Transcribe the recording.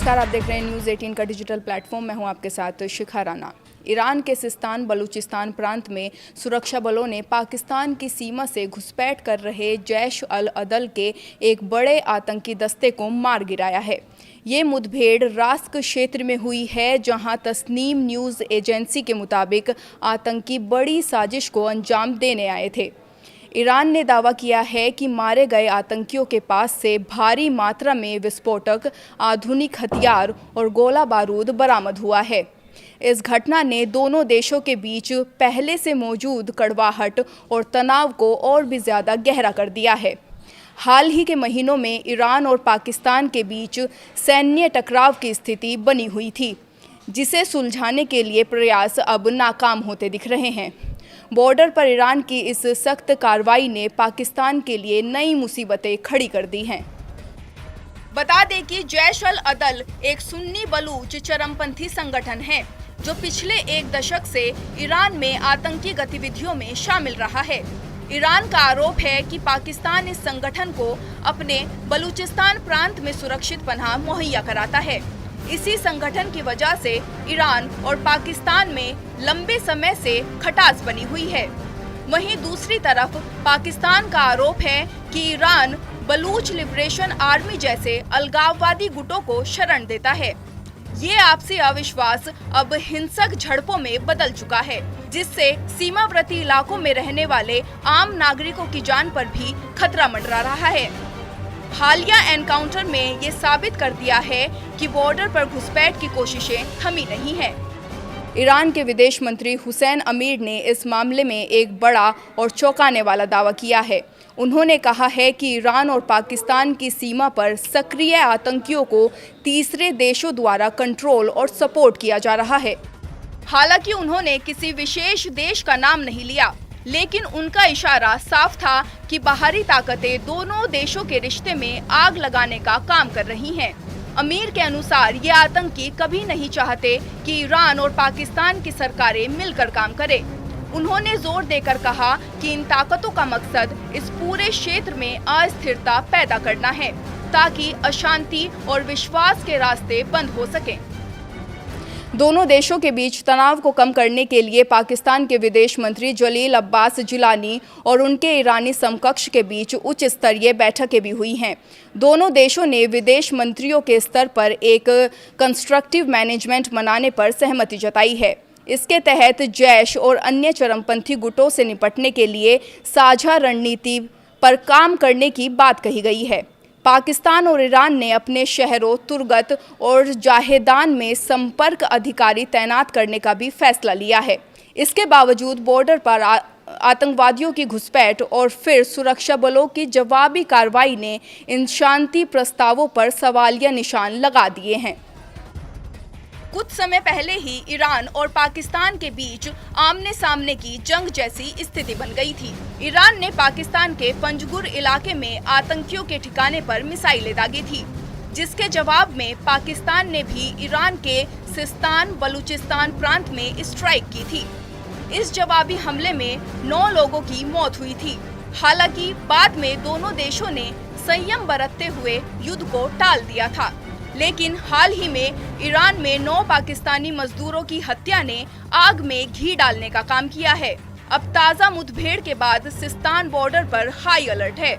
नमस्कार, आप देख रहे हैं न्यूज़ 18 का डिजिटल प्लेटफॉर्म। मैं हूं आपके साथ शिखा राणा। ईरान के सिस्तान बलूचिस्तान प्रांत में सुरक्षा बलों ने पाकिस्तान की सीमा से घुसपैठ कर रहे जैश अल अदल के एक बड़े आतंकी दस्ते को मार गिराया है। ये मुठभेड़ रास्क क्षेत्र में हुई है, जहां तस्नीम न्यूज़ एजेंसी के मुताबिक आतंकी बड़ी साजिश को अंजाम देने आए थे। ईरान ने दावा किया है कि मारे गए आतंकियों के पास से भारी मात्रा में विस्फोटक, आधुनिक हथियार और गोला बारूद बरामद हुआ है। इस घटना ने दोनों देशों के बीच पहले से मौजूद कड़वाहट और तनाव को और भी ज़्यादा गहरा कर दिया है। हाल ही के महीनों में ईरान और पाकिस्तान के बीच सैन्य टकराव की स्थिति बनी हुई थी, जिसे सुलझाने के लिए प्रयास अब नाकाम होते दिख रहे हैं। बॉर्डर पर ईरान की इस सख्त कार्रवाई ने पाकिस्तान के लिए नई मुसीबतें खड़ी कर दी हैं। बता दें कि जैश अल अदल एक सुन्नी बलूच चरमपंथी संगठन है, जो पिछले एक दशक से ईरान में आतंकी गतिविधियों में शामिल रहा है। ईरान का आरोप है कि पाकिस्तान इस संगठन को अपने बलूचिस्तान प्रांत में सुरक्षित पनाह मुहैया कराता है। इसी संगठन की वजह से ईरान और पाकिस्तान में लंबे समय से खटास बनी हुई है। वहीं दूसरी तरफ पाकिस्तान का आरोप है कि ईरान बलूच लिबरेशन आर्मी जैसे अलगाववादी गुटों को शरण देता है। ये आपसी अविश्वास अब हिंसक झड़पों में बदल चुका है, जिससे सीमावर्ती इलाकों में रहने वाले आम नागरिकों की जान पर भी खतरा मंडरा रहा है। हालिया एनकाउंटर में ये साबित कर दिया है कि बॉर्डर पर घुसपैठ की कोशिशें थमी नहीं हैं। ईरान के विदेश मंत्री हुसैन अमीर ने इस मामले में एक बड़ा और चौंकाने वाला दावा किया है। उन्होंने कहा है कि ईरान और पाकिस्तान की सीमा पर सक्रिय आतंकियों को तीसरे देशों द्वारा कंट्रोल और सपोर्ट किया जा रहा है। हालांकि उन्होंने किसी विशेष देश का नाम नहीं लिया, लेकिन उनका इशारा साफ था कि बाहरी ताकतें दोनों देशों के रिश्ते में आग लगाने का काम कर रही हैं। अमीर के अनुसार ये आतंकी कभी नहीं चाहते कि ईरान और पाकिस्तान की सरकारें मिलकर काम करें। उन्होंने जोर देकर कहा कि इन ताकतों का मकसद इस पूरे क्षेत्र में अस्थिरता पैदा करना है, ताकि अशांति और विश्वास के रास्ते बंद हो सकें। दोनों देशों के बीच तनाव को कम करने के लिए पाकिस्तान के विदेश मंत्री जलील अब्बास जिलानी और उनके ईरानी समकक्ष के बीच उच्च स्तरीय बैठकें भी हुई हैं। दोनों देशों ने विदेश मंत्रियों के स्तर पर एक कंस्ट्रक्टिव मैनेजमेंट बनाने पर सहमति जताई है। इसके तहत जैश और अन्य चरमपंथी गुटों से निपटने के लिए साझा रणनीति पर काम करने की बात कही गई है। पाकिस्तान और ईरान ने अपने शहरों तुर्गत और जाहेदान में संपर्क अधिकारी तैनात करने का भी फैसला लिया है। इसके बावजूद बॉर्डर पर आतंकवादियों की घुसपैठ और फिर सुरक्षा बलों की जवाबी कार्रवाई ने इन शांति प्रस्तावों पर सवालिया निशान लगा दिए हैं। कुछ समय पहले ही ईरान और पाकिस्तान के बीच आमने सामने की जंग जैसी स्थिति बन गई थी। ईरान ने पाकिस्तान के पंजगुर इलाके में आतंकियों के ठिकाने पर मिसाइलें दागी थी, जिसके जवाब में पाकिस्तान ने भी ईरान के सिस्तान बलूचिस्तान प्रांत में स्ट्राइक की थी। इस जवाबी हमले में 9 लोगों की मौत हुई थी। हालांकि बाद में दोनों देशों ने संयम बरतते हुए युद्ध को टाल दिया था, लेकिन हाल ही में ईरान में 9 पाकिस्तानी मजदूरों की हत्या ने आग में घी डालने का काम किया है। अब ताज़ा मुठभेड़ के बाद सिस्तान बॉर्डर पर हाई अलर्ट है।